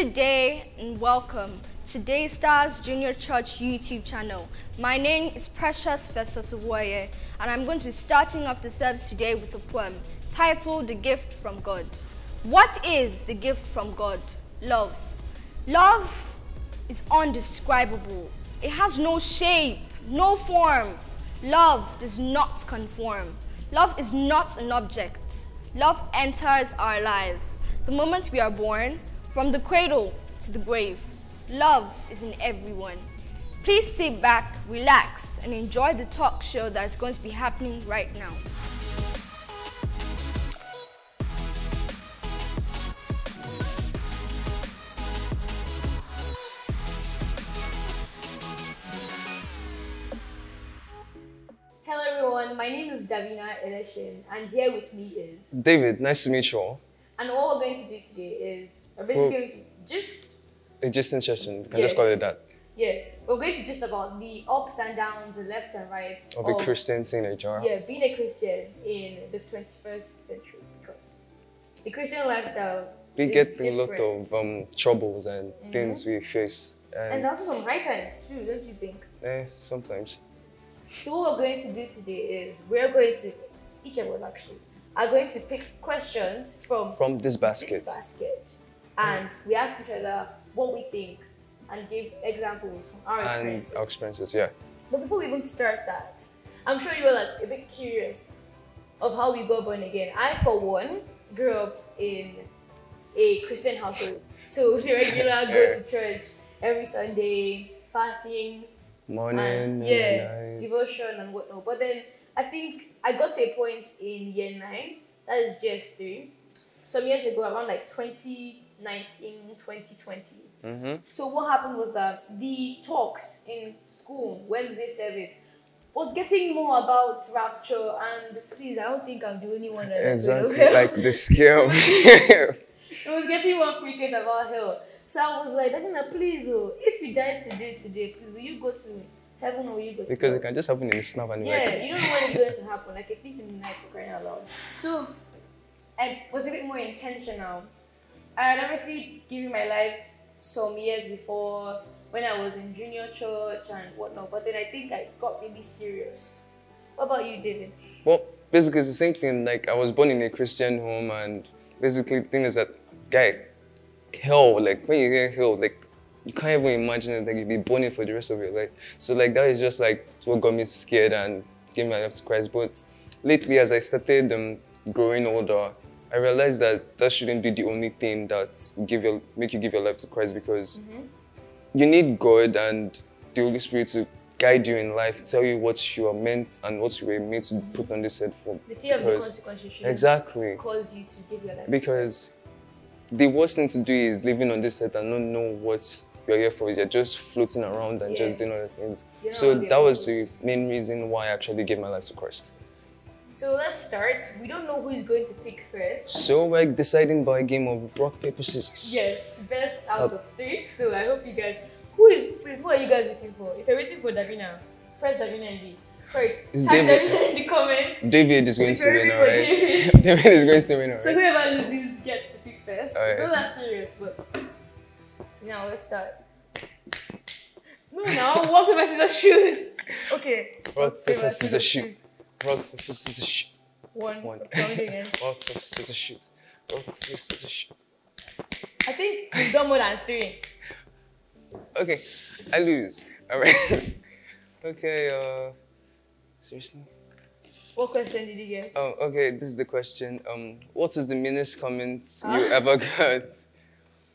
Good day and welcome to Daystar's Junior Church YouTube channel. My name is Precious Fesasawoye, and I'm going to be starting off the service today with a poem titled The Gift from God. What is the gift from God? Love. Love is undescribable. It has no shape, no form. Love does not conform. Love is not an object. Love enters our lives. The moment we are born, from the cradle to the grave, love is in everyone. Please sit back, relax, and enjoy the talk show that is going to be happening right now. Hello everyone, my name is Davina Eleshin, and here with me is David. Nice to meet you all. And what we're going to do today is we're going to just a gist session. We can just call it that. Yeah, we're going to just about the ups and downs, the left and right of a Christian teenager. Yeah, being a Christian in the 21st century, because the Christian lifestyle we is get different. a lot of troubles and things we face, and also some high times too, don't you think? Sometimes. So what we're going to do today is we're going to, each of us actually, are going to pick questions from this basket. And we ask each other what we think and give examples from our experiences. And our experiences, yeah. But before we even start that, I'm sure you were like a bit curious of how we got born again. I, for one, grew up in a Christian household. So the regular go to church every Sunday, fasting, morning, and devotion and whatnot. But then I think I got to a point in year 9, that is GS3, some years ago, around like 2019, 2020. So what happened was that the talks in school, Wednesday service, was getting more about rapture, and please, I don't think I'm the only one that exactly, like the scare. It was getting more frequent about hell. So I was like, please, if you die today, please, will you go to heaven or will you go to because hell? it can just happen in a snap and yeah, you don't know when it's going to happen, like a thief in the night, for crying out loud. So I was a bit more intentional. I had obviously given my life some years before when I was in junior church and whatnot, but then I think I got really serious. What about you, David? Well, basically it's the same thing. Like, I was born in a Christian home, and basically the thing is that, hell, like when you hear hell, like you can't even imagine it, like you'll be burning for the rest of your life. So like that is just like what got me scared and gave my life to Christ. But lately, as I started growing older, I realized that that shouldn't be the only thing that will make you give your life to Christ, because you need God and the Holy Spirit to guide you in life, tell you what you are meant and what you were made to put on this earth for. The fear of the consequences should cause you to give your life. Because the worst thing to do is living on this earth and not know what you're here for. You're just floating around and just doing other things. So that was the main reason why I actually gave my life to Christ. So let's start. We don't know who is going to pick first. So we're deciding by a game of rock, paper, scissors. Yes, best out of 3. So I hope you guys, what are you guys waiting for? If you're waiting for Davina, press Davina and D. Sorry, type Davina in the comments. David is going to win, alright? David is going to win, alright? So whoever loses gets to pick first. All right. It's not that serious, but now let's start. No, now rock, paper, scissors, shoot. Okay. Rock, paper, scissors, shoot. Rock, paper, scissors, shoot. One. Rock, paper, scissors, shoot. Rock, paper, scissors, shoot. I think we've done more than 3. Okay, I lose. Alright. Okay, seriously? What question did you get? Oh, okay, this is the question. What was the meanest comment you ever got?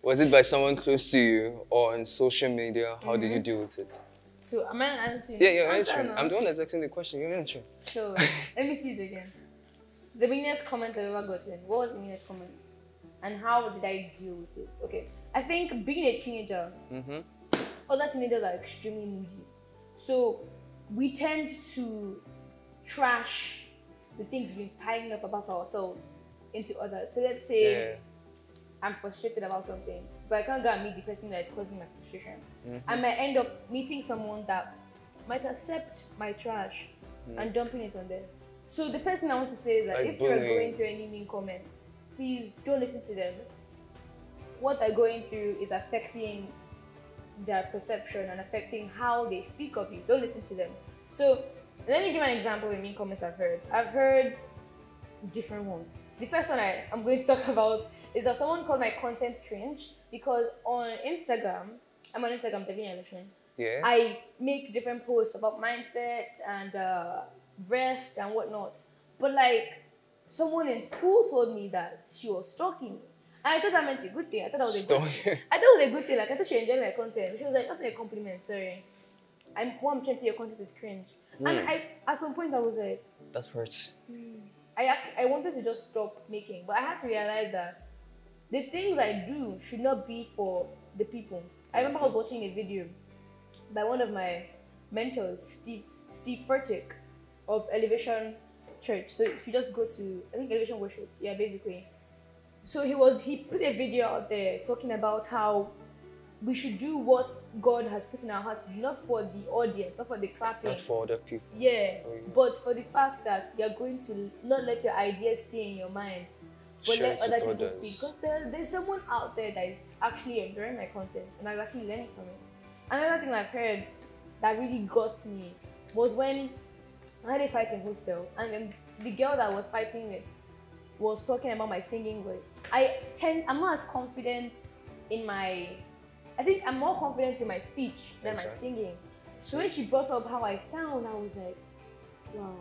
Was it by someone close to you or on social media? How did you deal with it? So, am I answering? Yeah, you're answering. I'm the one that's asking the question. You're answering. So, let me see it again. The meanest comment I've ever gotten. What was the meanest comment? And how did I deal with it? Okay. I think being a teenager, other teenagers are extremely moody. So, we tend to trash the things we've been piling up about ourselves into others. So, let's say I'm frustrated about something, but I can't go and meet the person that is causing my frustration. I might end up meeting someone that might accept my trash and dumping it on them. So the first thing I want to say is that if you're going through any mean comments, please don't listen to them. what they're going through is affecting their perception and affecting how they speak of you. Don't listen to them. So let me give an example of mean comments I've heard. I've heard different ones. The first one I'm going to talk about is that someone called my content cringe because on Instagram, I'm on Instagram, Yeah. I make different posts about mindset and rest and whatnot. But like, someone in school told me that she was stalking me. And I thought that meant a good thing. I thought that was a good thing. I thought it was a good thing. Like, I thought she enjoyed my content. She was like, that's not a compliment, sorry. What I'm trying to say, your content is cringe. And at some point I was like, that hurts. I wanted to just stop making, but I had to realize that the things I do should not be for the people. I remember I was watching a video by one of my mentors, Steve Furtick of Elevation Church. So if you just go to, I think Elevation Worship, yeah, basically. So he put a video out there talking about how we should do what God has put in our hearts to do, not for the audience, not for the clapping. Not for other people. Yeah, but for the fact that you're going to not let your ideas stay in your mind, but Share let other people others. feel. Because there's someone out there that is actually enjoying my content and I'm actually learning from it. Another thing I've heard that really got me was when I had a fighting hostel and then the girl that I was fighting with was talking about my singing voice. I'm not as confident in I think I'm more confident in my speech than my singing. So when she brought up how I sound, I was like, wow.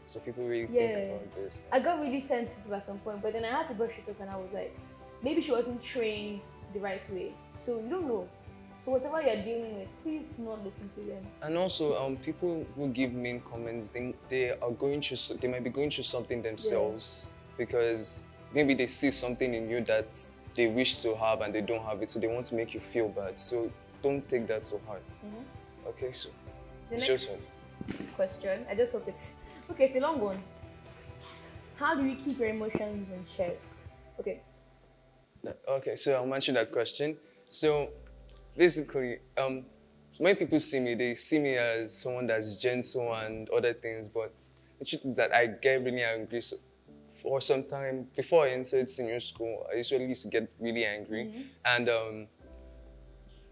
So people really think about this. I got really sensitive at some point, but then I had to brush it off and I was like, maybe she wasn't trained the right way. So you don't know. So whatever you're dealing with, please do not listen to them. And also, people who give mean comments, they might be going through something themselves because maybe they see something in you that they wish to have and they don't have it, so they want to make you feel bad. So don't take that to heart. Okay, so the next question, I just hope it's a long one. How do you keep your emotions in check? Okay, so I'll answer that question. So basically, when people see me, they see me as someone that's gentle and other things, but the truth is that I get really angry. So for some time, before I entered senior school, I usually used to get really angry. And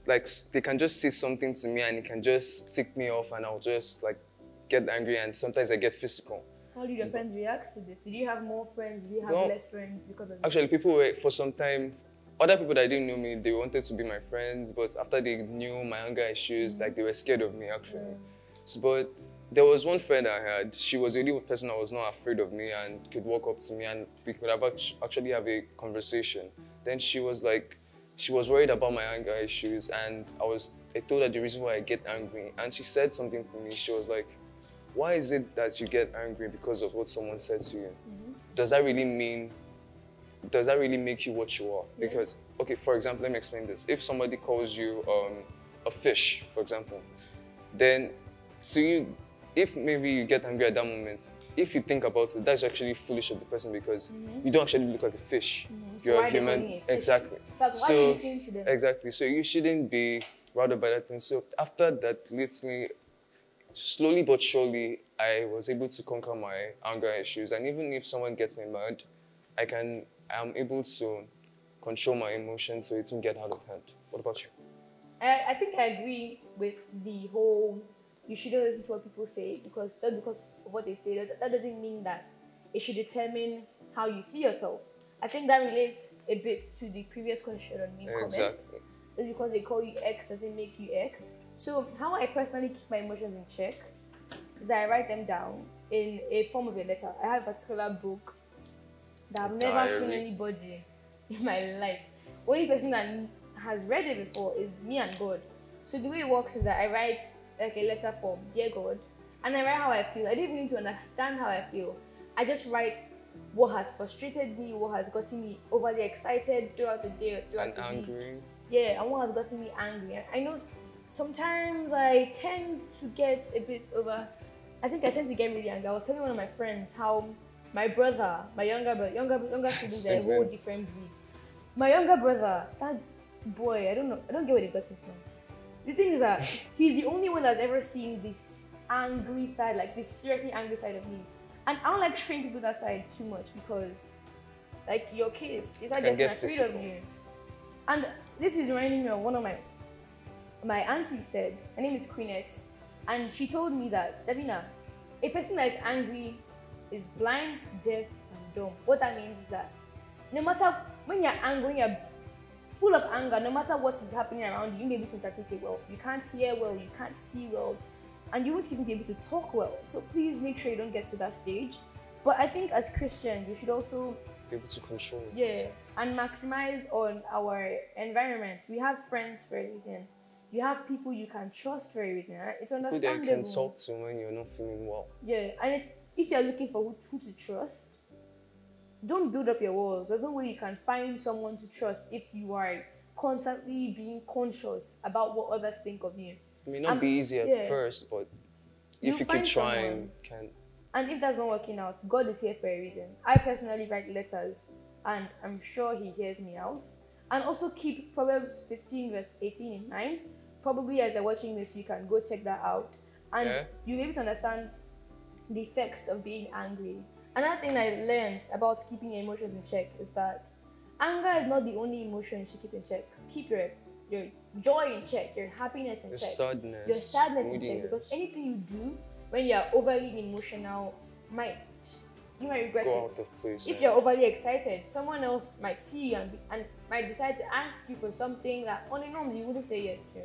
like, they can just say something to me and it can just tick me off and I'll just like get angry and sometimes I get physical. How did your friends react to this? Did you have more friends? Did you have less friends because of this? Actually, people were, for some time, other people that didn't know me, they wanted to be my friends, but after they knew my anger issues, like they were scared of me actually. So, but there was one friend I had, she was the only person that was not afraid of me and could walk up to me and we could have actually have a conversation. Then she was worried about my anger issues and I told her the reason why I get angry. And she said something to me, she was like, why is it that you get angry because of what someone said to you? Does that really make you what you are? Because, okay, for example, let me explain this. If somebody calls you a fish, for example, then if maybe you get angry at that moment, if you think about it, that's actually foolish of the person because you don't actually look like a fish. You're a human. Exactly. But why are you listening to them? Exactly. So you shouldn't be routed by that thing. So after that, literally, slowly but surely, I was able to conquer my anger issues. And even if someone gets me mad, I'm able to control my emotions so it won't get out of hand. What about you? I think I agree with the whole, you shouldn't listen to what people say because just because of what they say, that doesn't mean that it should determine how you see yourself. I think that relates a bit to the previous question on mean comments. Just because they call you X doesn't make you X. So how I personally keep my emotions in check is that I write them down in a form of a letter. I have a particular book that I've never shown anybody in my life. Only person that has read it before is me and God. So the way it works is that I write like a letter form, dear God, and I write how I feel. I don't even need to understand how I feel. I just write what has frustrated me, what has gotten me overly excited throughout the day, throughout the angry. week. Yeah, and what has gotten me angry. I know sometimes I tend to get a bit I tend to get really angry. I was telling one of my friends how my brother, my younger siblings are a whole different breed. My younger brother, that boy, I don't get where they got him from. The thing is that he's the only one that's ever seen this angry side, like this seriously angry side of me. And I don't like showing people that side too much because, like your kids, they start getting afraid of you. And this is reminding me of one of my aunties said, her name is Queenette, and she told me that, Davina, a person that is angry is blind, deaf, and dumb. What that means is that no matter when you're angry, when you're full of anger, no matter what is happening around you, you may be able to interpret it well. You can't hear well, you can't see well, and you won't even be able to talk well. So please make sure you don't get to that stage. But I think as Christians, we should also Be able to control. yeah, and maximize on our environment. We have friends for a reason. You have people you can trust for a reason. It's People that understandable. you can talk to when you're not feeling well. Yeah, and if you're looking for who to trust, don't build up your walls. There's no way you can find someone to trust if you are constantly being conscious about what others think of you. It may not be easy at first, but if you keep find trying, someone. can. And if that's not working out, God is here for a reason. I personally write letters, and I'm sure He hears me out. And also keep Proverbs 15 verse 18 in mind. Probably as you're watching this, you can go check that out. And you'll be able to understand the effects of being angry. Another thing I learned about keeping your emotions in check is that anger is not the only emotion you should keep in check. Keep your joy in check, your happiness in check, Sadness, your sadness in check. moodiness. Because anything you do when you're overly emotional you might regret Go it. out of place. If you're overly excited, someone else might see you and might decide to ask you for something that on a norm you wouldn't say yes to.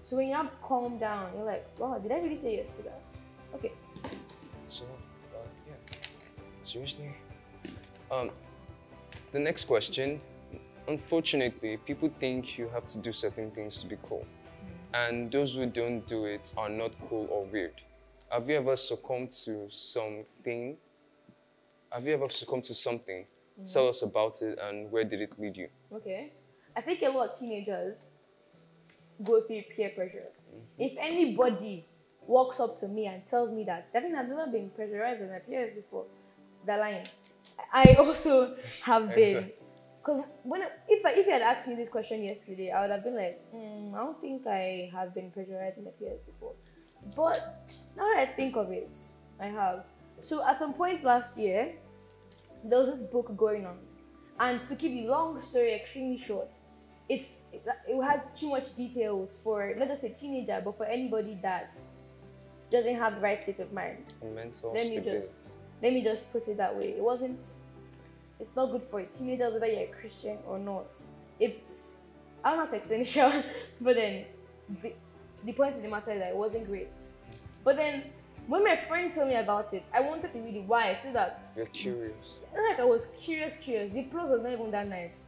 So when you have calm down, you're like, wow, did I really say yes to that? Okay. So, yeah. Seriously? The next question. Unfortunately, people think you have to do certain things to be cool. And those who don't do it are not cool or weird. Have you ever succumbed to something? Tell us about it and where did it lead you? Okay. I think a lot of teenagers go through peer pressure. If anybody walks up to me and tells me that, I think I've never been pressurized by my peers before, they're lying. I also have been. Because if you had asked me this question yesterday, I would have been like, I don't think I have been pressurized by my peers before. But now that I think of it, I have. So at some point last year, there was this book going on. And to keep the long story extremely short, it had too much details for not just a teenager, but for anybody that doesn't have the right state of mind. Mental Let me just put it that way. It's not good for a teenager whether you're a Christian or not. I don't know how to explain it, sure, but then the point of the matter is that it wasn't great. But then when my friend told me about it, I wanted to read it. Why? So that you're curious. Like I was curious. The plot was not even that nice.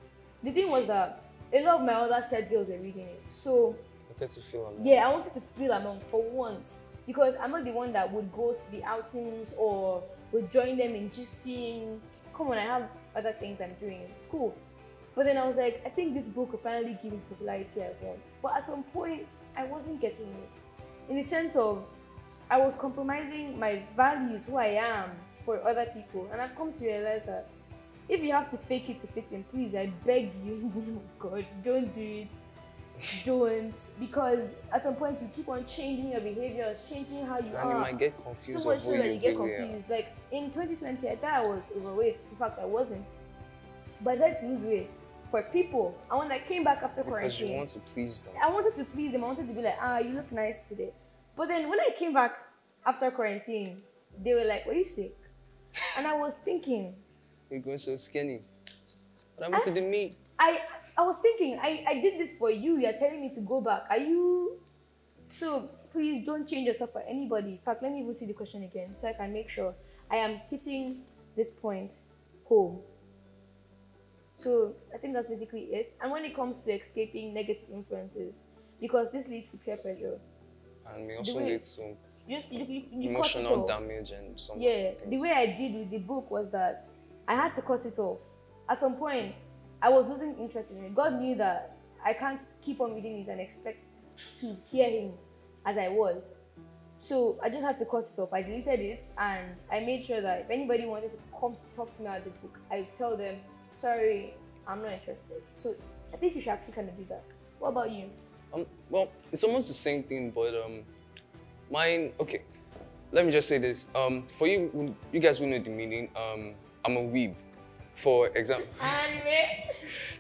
The thing was that a lot of my other set girls were reading it. So I wanted to feel among. Yeah, I wanted to feel among for once. Because I'm not the one that would go to the outings or would join them in gisting. Come on, I have other things I'm doing in school. But then I was like, I think this book will finally give me the popularity I want. But at some point, I wasn't getting it. In the sense of, I was compromising my values, who I am, for other people. And I've come to realize that if you have to fake it to fit in, please, I beg you, in the name of God, don't do it. Don't. Because at some point, you keep on changing your behaviors, changing how you are. And you might get confused. So much so that you get confused. Like in 2020, I thought I was overweight. In fact, I wasn't. But I tried to lose weight for people. And when I came back after quarantine, because you want to please them. I wanted to please them. I wanted to be like, you look nice today. But then when I came back after quarantine, they were like, were you sick? And I was thinking, you're going so skinny. But I wanted the meat. I was thinking, I did this for you. You're telling me to go back. Are you? So please don't change yourself for anybody. In fact, let me even see the question again so I can make sure I am hitting this point home. So I think that's basically it. And when it comes to escaping negative influences, because this leads to peer pressure. And may also lead to you emotional damage and some things. The way I did with the book was that I had to cut it off. At some point, I was losing interest in it. God knew that I can't keep on reading it and expect to hear Him as I was. So I just had to cut it off. I deleted it and I made sure that if anybody wanted to come to talk to me about the book, I would tell them, sorry, I'm not interested. So I think you should actually kind of do that. What about you? Well, it's almost the same thing, but mine. Okay, let me just say this. For you guys will know the meaning. I'm a weeb, for example. Anime.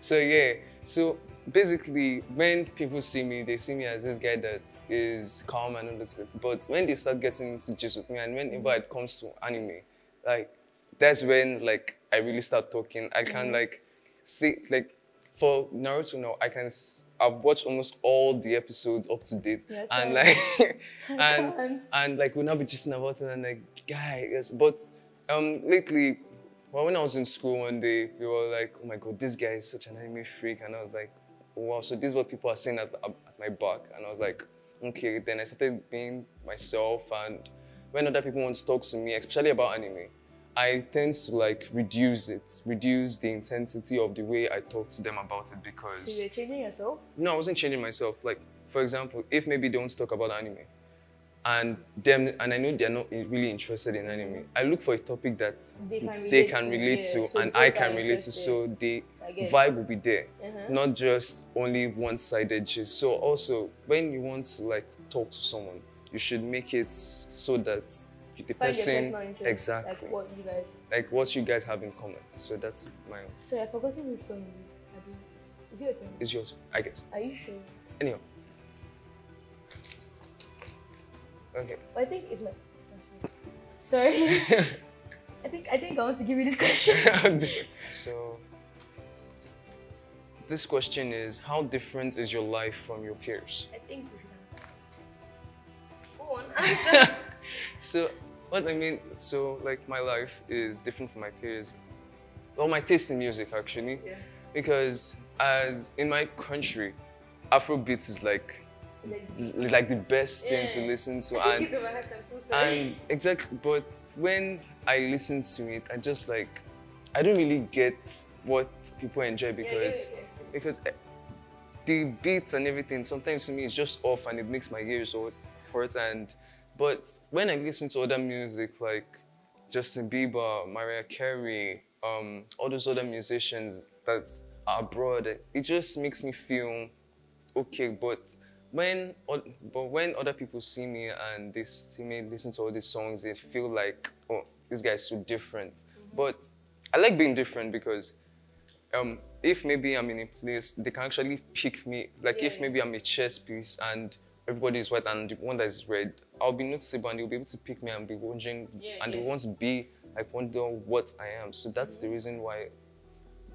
So yeah, so basically, when people see me, they see me as this guy that is calm and all this stuff. But when they start getting into gist with me, and whenever it comes to anime, like, that's when, like, I really start talking. I can, like, see, like, for Naruto now, I've watched almost all the episodes up to date. Yeah, and, okay. like, and, like, we'll not be gisting about it, and, like, guy, yes. But, lately, well, when I was in school one day, we were like, oh my God, this guy is such an anime freak. And I was like, wow, so this is what people are saying at my back. And I was like, okay. Then I started being myself. And when other people want to talk to me, especially about anime, I tend to like reduce the intensity of the way I talk to them about it because... So you're changing yourself? No, I wasn't changing myself. Like, for example, if maybe they want to talk about anime, and I know they're not really interested in anime, I look for a topic that they can relate to so and I can relate to, so the vibe will be there, not just only one-sided gist. So also, when you want to like talk to someone, you should make it so that the person, exactly, like what you guys have in common. So that's my own. So I've forgotten whose turn is it? Is it your turn? It's yours, I guess. Are you sure? Anyhow. Okay. Well, I think it's my... Sorry. I think I want to give you this question. So, this question is, how different is your life from your peers? I think we should answer. Go on, answer. So, what I mean, so like my life is different from my peers. Well, my taste in music actually. Yeah. Because as in my country, Afrobeat is like the best thing to listen to, and exactly. But when I listen to it, I don't really get what people enjoy because the beats and everything sometimes to me is just off and it makes my ears hurt. But when I listen to other music like Justin Bieber, Mariah Carey, all those other musicians that are abroad, it just makes me feel okay. But when other people see me and they see me listen to all these songs, they feel like, oh, this guy is so different. But I like being different because if maybe I'm in a place, they can actually pick me. Like if maybe I'm a chess piece and everybody is white and the one that is red, I'll be noticeable and they'll be able to pick me and be wondering, and they want to be like wonder what I am. So that's the reason why.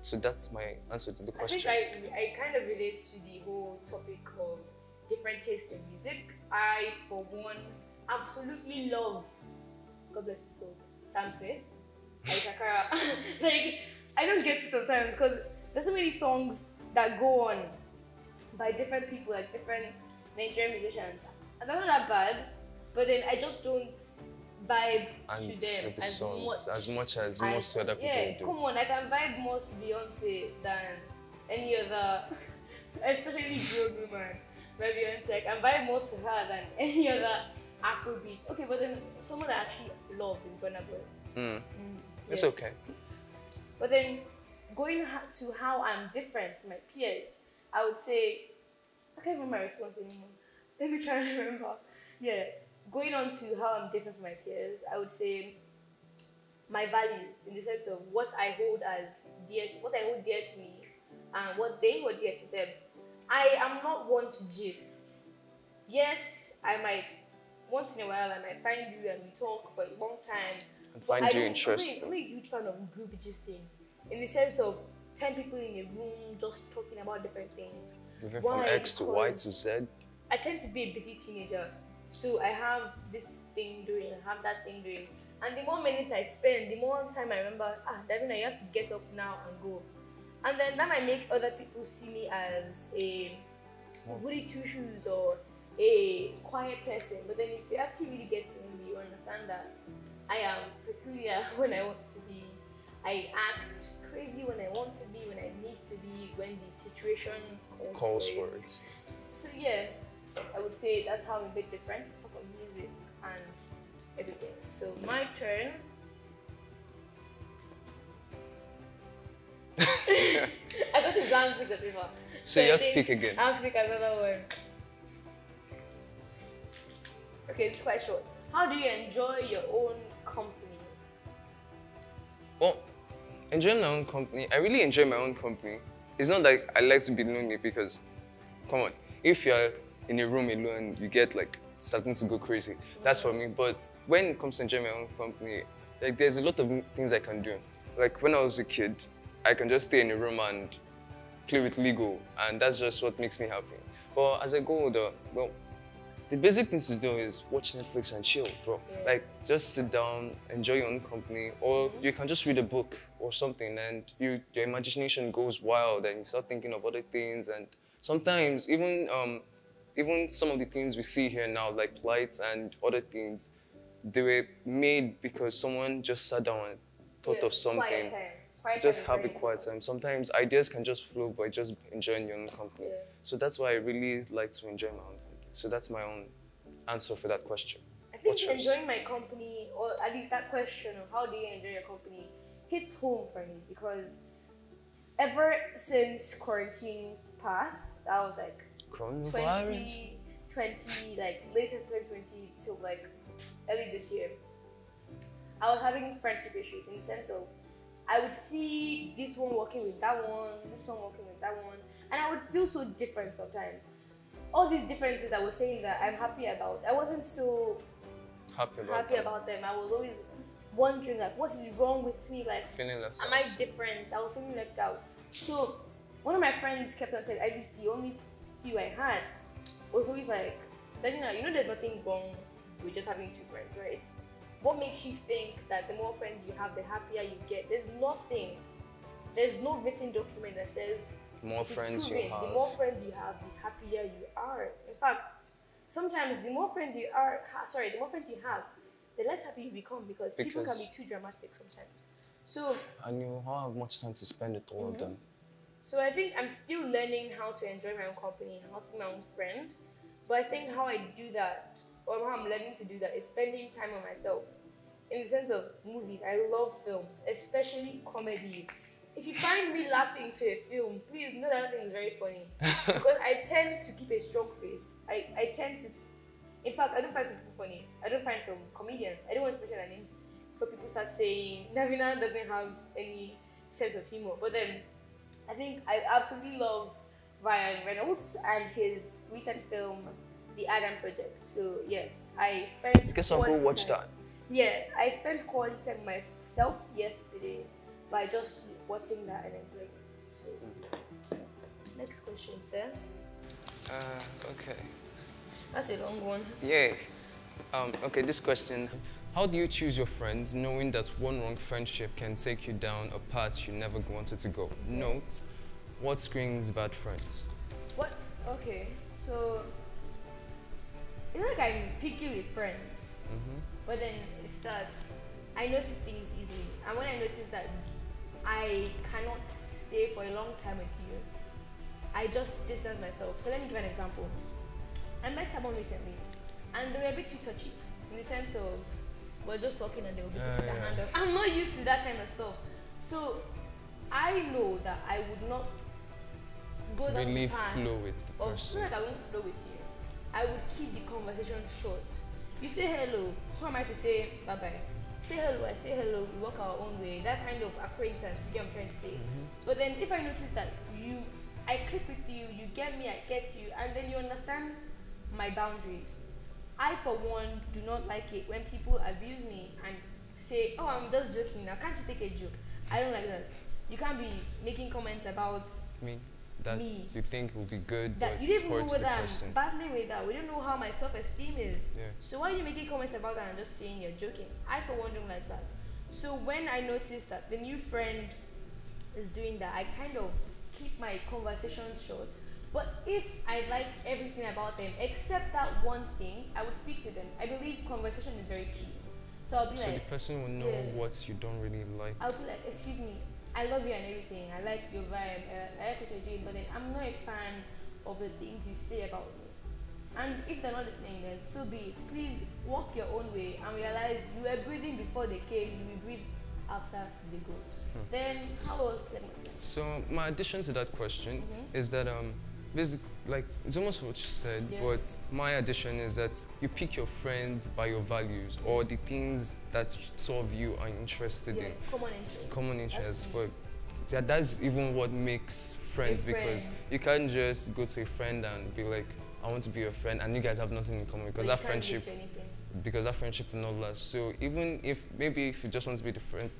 So that's my answer to the question. I think I kind of relate to the whole topic of different taste in music. I, for one, absolutely love, God bless his soul, Sam Smith, Shakara. Like, I don't get it sometimes because there's so many songs that go on by different people, like different Nigerian musicians. And they're not that bad, but then I just don't vibe to them as much as most other people do. Come on, I can vibe more to Beyonce than any other, especially Joe Newman. Beyonce, I can vibe more to her than any other Afrobeat. Okay, but then someone I actually love is Burna Boy. It's okay. But then going to how I'm different to my peers, I would say, I can't remember my response anymore. Let me try and remember. Yeah, going on to how I'm different from my peers, I would say my values in the sense of what I hold dear to me and what they hold dear to them. I am not one to gist. Yes, I might once in a while I might find you and we talk for a long time. And find you interesting. I'm a huge fan of group gisting in the sense of 10 people in a room just talking about different things. From X to Y to Z. I tend to be a busy teenager. So I have this thing doing, I have that thing doing. And the more minutes I spend, the more time I remember, Davina, you have to get up now and go. And then that might make other people see me as a goody two-shoes or a quiet person. But then if you actually really get to know me, you understand that I am peculiar when I want to be. I act crazy when I want to be, when I need to be, when the situation calls for it. So yeah, I would say that's how I'm a bit different apart from music and everything. So my turn. I got a blank piece of paper. So you have to pick again. I have to pick another one. Okay, it's quite short. How do you enjoy your own company? Well, enjoying my own company, I really enjoy my own company it's not like I like to be lonely because, come on, if you're in a room alone, you get like starting to go crazy. That's for me. But when it comes to enjoying my own company, like there's a lot of things I can do. Like when I was a kid, I can just stay in a room and play with Lego, and that's just what makes me happy. But as I go older, well, the basic thing to do is watch Netflix and chill, bro. Yeah. Like, just sit down, enjoy your own company, or you can just read a book or something, and your imagination goes wild, and you start thinking of other things. And sometimes, even some of the things we see here now, like lights and other things, they were made because someone just sat down and thought of something. Quiet time. Quiet Just time have a is very quiet time. important. Sometimes ideas can just flow by just enjoying your own company. Yeah. So that's why I really like to enjoy my own company. So that's my own answer for that question. I think What's yours? enjoying my company, or at least that question of how do you enjoy your company, hits home for me because ever since quarantine passed, that was like Coronavirus. 2020, like later 2020 till like early this year, I was having friendship issues in the sense of I would see this one working with that one, this one working with that one, and I would feel so different sometimes. All these differences I was saying that I'm happy about, I wasn't so Happy about them. I was always wondering like, what is wrong with me? Like, feeling left am out. I different? I was feeling left out. So one of my friends kept on telling, at least the only few I had, was always like, Daniela, you know there's nothing wrong with just having two friends, right? What makes you think that the more friends you have, the happier you get? There's nothing. There's no written document that says The more friends you have. the more friends you have, the happier you are. In fact, sometimes the more friends you have, the less happy you become because people can be too dramatic sometimes. So, And you don't have much time to spend with all of them. so I think I'm still learning how to enjoy my own company, how to be my own friend. But I think how I do that, or how I'm learning to do that, is spending time on myself. In the sense of movies, I love films, especially comedy. If you find me laughing to a film, please know that thing is very funny. Because I tend to keep a strong face. I tend to, in fact, I don't find some people funny. I don't find some comedians. I don't want to mention their names. For people start saying, Navina doesn't have any sense of humor. But then, I think I absolutely love Ryan Reynolds and his recent film, The Adam Project. So yes, I spent Guess I'll go watch that. Yeah, I spent quality time myself yesterday by just watching that and enjoying myself. So, next question, sir. Okay. That's a long one. Yeah. Okay, this question. How do you choose your friends knowing that one wrong friendship can take you down a path you never wanted to go? Note, what screams bad friends? Okay, so it's like I'm picky with friends, but then it's that I notice things easily, and when I notice that I cannot stay for a long time with you, I just distance myself. So let me give an example. I met someone recently, and they were a bit too touchy, in the sense of we're just talking and they will be putting their hand up. I'm not used to that kind of stuff, so I know that I would not go down Really the path flow with the of person. like I won't flow with you. I would keep the conversation short. You say hello, who am I to say bye bye? Say hello, I say hello, we walk our own way. That kind of acquaintance, you get what I'm trying to say. But then if I notice that I click with you, you get me, I get you, and then you understand my boundaries. I, for one, do not like it when people abuse me and say, oh, I'm just joking now, can't you take a joke? I don't like that. You can't be making comments about Me. That Me. you think will be good, that. but You don't it even know hurts the whether I'm person. battling with that. We don't know how my self-esteem is. Yeah. So why are you making comments about that and just saying you're joking? I, for one, don't like that. So when I notice that the new friend is doing that, I kind of keep my conversations short. But if I like everything about them, except that one thing, I would speak to them. I believe conversation is very key. So I'll be So the like, person will know what you don't really like. I'll be like, excuse me, I love you and everything. I like your vibe. I like what you're doing, but then I'm not a fan of the things you say about me. And if they're not listening, then so be it. Please walk your own way and realize you were breathing before they came. You will breathe after they go. Then how else? So my addition to that question is that basically, like it's almost what you said, but my addition is that you pick your friends by your values or the things that two of you are interested in. Common interest. Common interests, but that's even what makes friends, A because friend. you can't just go to a friend and be like, I want to be your friend, and you guys have nothing in common, because But that you can't friendship, relate to anything. because that friendship will not last. So even if maybe if you just want to be different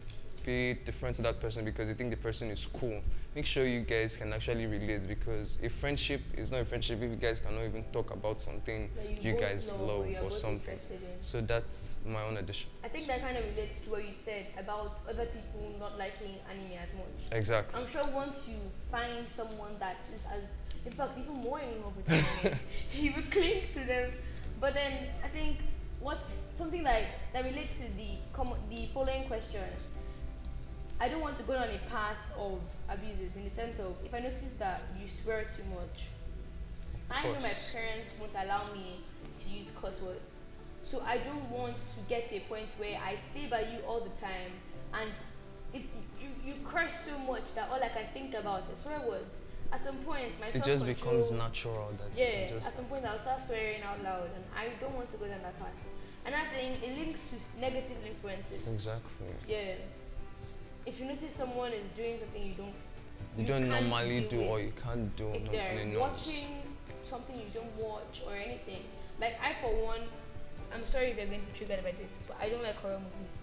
to that person because you think the person is cool, make sure you guys can actually relate, because a friendship is not a friendship if you guys cannot even talk about something That you both guys or love you're or both something. interested in. So that's my own addition. I think that kind of relates to what you said about other people not liking anime as much. Exactly. I'm sure once you find someone that is as, in fact, even more in love with anime, you will cling to them. But then I think what's something like that relates to the following question. I don't want to go down a path of abuses, in the sense of if I notice that you swear too much, I know my parents won't allow me to use curse words. So I don't want to get to a point where I stay by you all the time and you curse so much that all I can think about is swear words. At some point, my It just becomes natural. That yeah, just at some point I'll start swearing out loud, and I don't want to go down that path. And I think it links to negative influences. exactly. Yeah. If you notice someone is doing something You don't can't normally deal do with, or you can't do if on they're a nose. watching something you don't watch or anything, like I for one, I'm sorry if you're going to be triggered by this, but I don't like horror movies.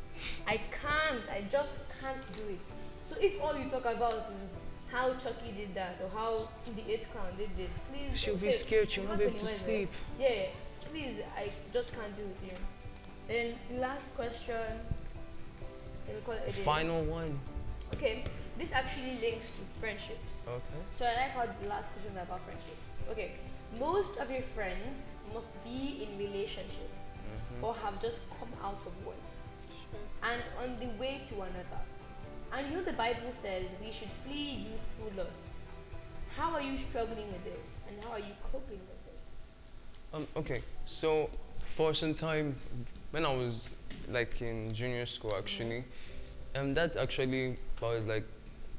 I just can't do it. So if all you talk about is how Chucky did that or how the Eighth Clown did this, please. She'll be say, scared, she'll it's not be able to Pennywise, sleep. right? Yeah, please, I just can't do it. Yeah. Then the last question, let me call it a day. Final one. Okay, this actually links to friendships. Okay. So I like how the last question is about friendships. Okay, most of your friends must be in relationships or have just come out of one and on the way to another. And you know the Bible says we should flee youthful lusts. How are you struggling with this, and how are you coping with this? Okay, so for some time, when I was like in junior school actually, that actually was like,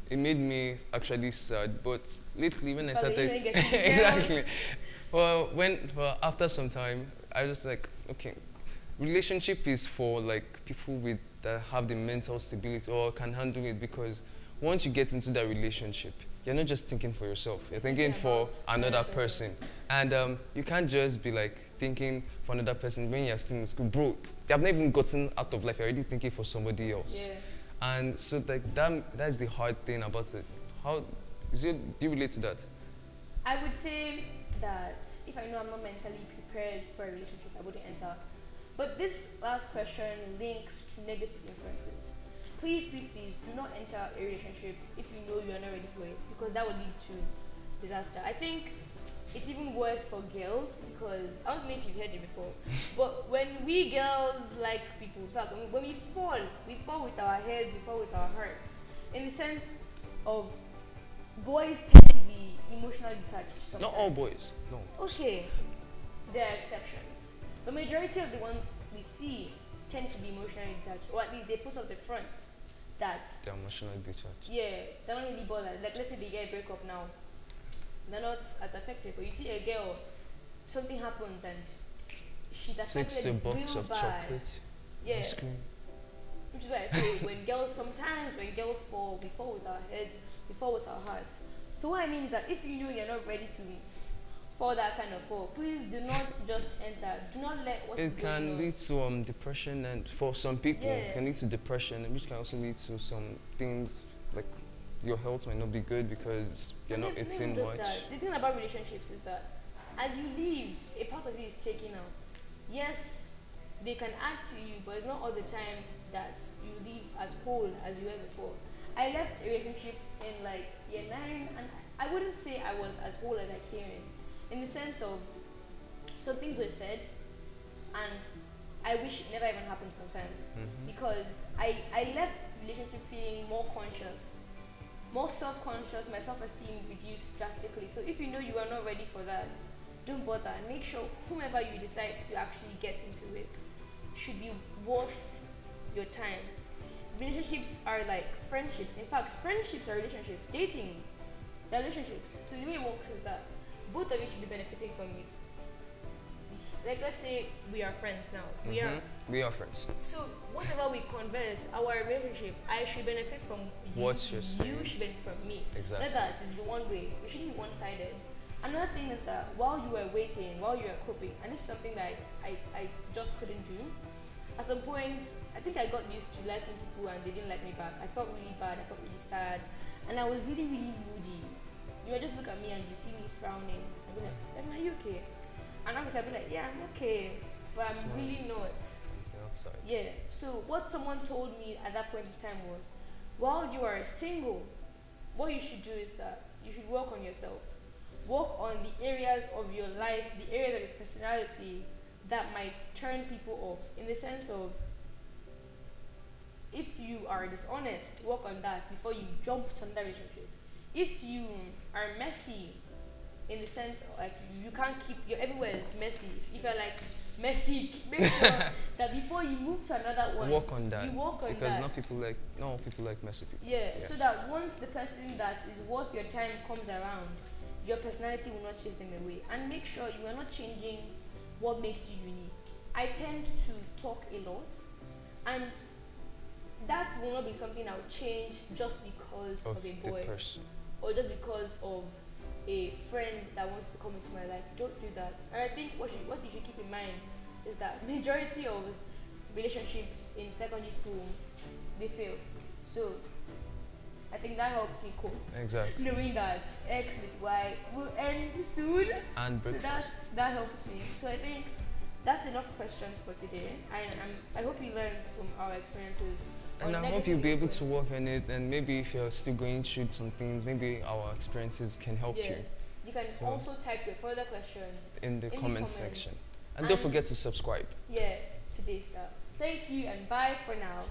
it made me actually sad. But lately when I Because you started, didn't get to the exactly. Well, after some time, I was like, okay, relationship is for like people with that have the mental stability or can handle it, because once you get into that relationship, you're not just thinking for yourself, you're thinking for another person. And you can't just be like thinking for another person when you're still in school. Bro, they have not even gotten out of life, you're already thinking for somebody else. Yeah. And so like that's the hard thing about it. How is it, do you relate to that? I would say that if I know I'm not mentally prepared for a relationship, I wouldn't enter. But this last question links to negative influences. Please, please, please do not enter a relationship if you know you are not ready for it, because that will lead to disaster. I think it's even worse for girls, because I don't know if you've heard it before, but when we girls like people, in fact, when we fall with our heads, we fall with our hearts. In the sense of boys tend to be emotionally detached sometimes. Not all boys, no. Okay, there are exceptions. The majority of the ones we see tend to be emotionally detached, or at least they put up the front that, They're emotionally detached. yeah, they're not really bothered. Like, let's say they get a breakup now, they're not as affected. But you see a girl, something happens and she's affected Takes a box real of bad. chocolate, Yeah, ice cream. which is why I say when girls fall, we fall with our heads, we fall with our hearts. So what I mean is that if you know you're not ready to fall that kind of fall, please do not just enter. Do not let what is It going can on. lead to depression, and for some people, Yeah. it can lead to depression, which can also lead to some things like your health might not be good because you're And not then eating even just much. that, the thing about relationships is that as you leave, a part of you is taken out. Yes, they can add to you, but it's not all the time that you leave as whole as you were before. I left a relationship in like year 9, and I wouldn't say I was as whole as I came in the sense of some things were said, and I wish it never even happened sometimes, because I left relationship feeling more conscious, more self-conscious. My self-esteem reduced drastically. So if you know you are not ready for that, don't bother, and make sure whomever you decide to actually get into it should be worth your time. Relationships are like friendships. In fact, friendships are relationships. Dating, they're relationships. So the way it works is that both of you should be benefiting from it. like let's say we are friends now. We are. We are friends. So whatever we converse, our relationship, I should benefit from you. What you're saying. You should benefit from me. Exactly. Not that it's the one way. It shouldn't be one-sided. Another thing is that while you were waiting, while you were coping, and this is something that I just couldn't do. At some point, I think I got used to liking people and they didn't like me back. I felt really bad. I felt really sad, and I was really, really moody. You would just look at me and you see me frowning. I'd be like, "Emma, are you okay?" And obviously I'd be like, "Yeah, I'm okay, but I'm Smile. really not." Outside. Yeah. So what someone told me at that point in time was, while you are single, what you should do is that you should work on yourself. Work on the areas of your life, the areas of your personality that might turn people off. In the sense of, if you are dishonest, work on that before you jump to another relationship. If you are messy, in the sense of, like, you can't keep your everywhere is messy. If you're like messy, make sure that before you move to another one, Work on that. you work on because that. not people like messy people. Yeah, so that once the person that is worth your time comes around, your personality will not chase them away. And make sure you are not changing what makes you unique. I tend to talk a lot, and that will not be something I will change just because of a boy, the person. or just because of a friend that wants to come into my life. Don't do that. And I think what you should keep in mind is that majority of relationships in secondary school, they fail. So I think that helped me cope. Exactly. Knowing that X with Y will end soon. And So breakfast. that helps me. So I think that's enough questions for today. And I hope you learned from our experiences. And I hope you'll be able to work on it, and maybe if you're still going through some things, maybe our experiences can help you. You can also type your further questions in the comment section. And And don't forget to subscribe. Yeah, to Daystar. Thank you and bye for now.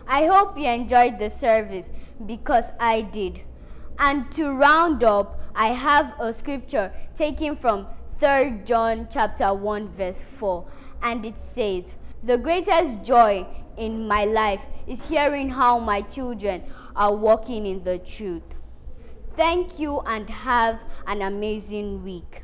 I hope you enjoyed the service, because I did. And to round up, I have a scripture taken from 3 John chapter 1 verse 4, and it says, "The greatest joy in my life is hearing how my children are walking in the truth." Thank you and have an amazing week.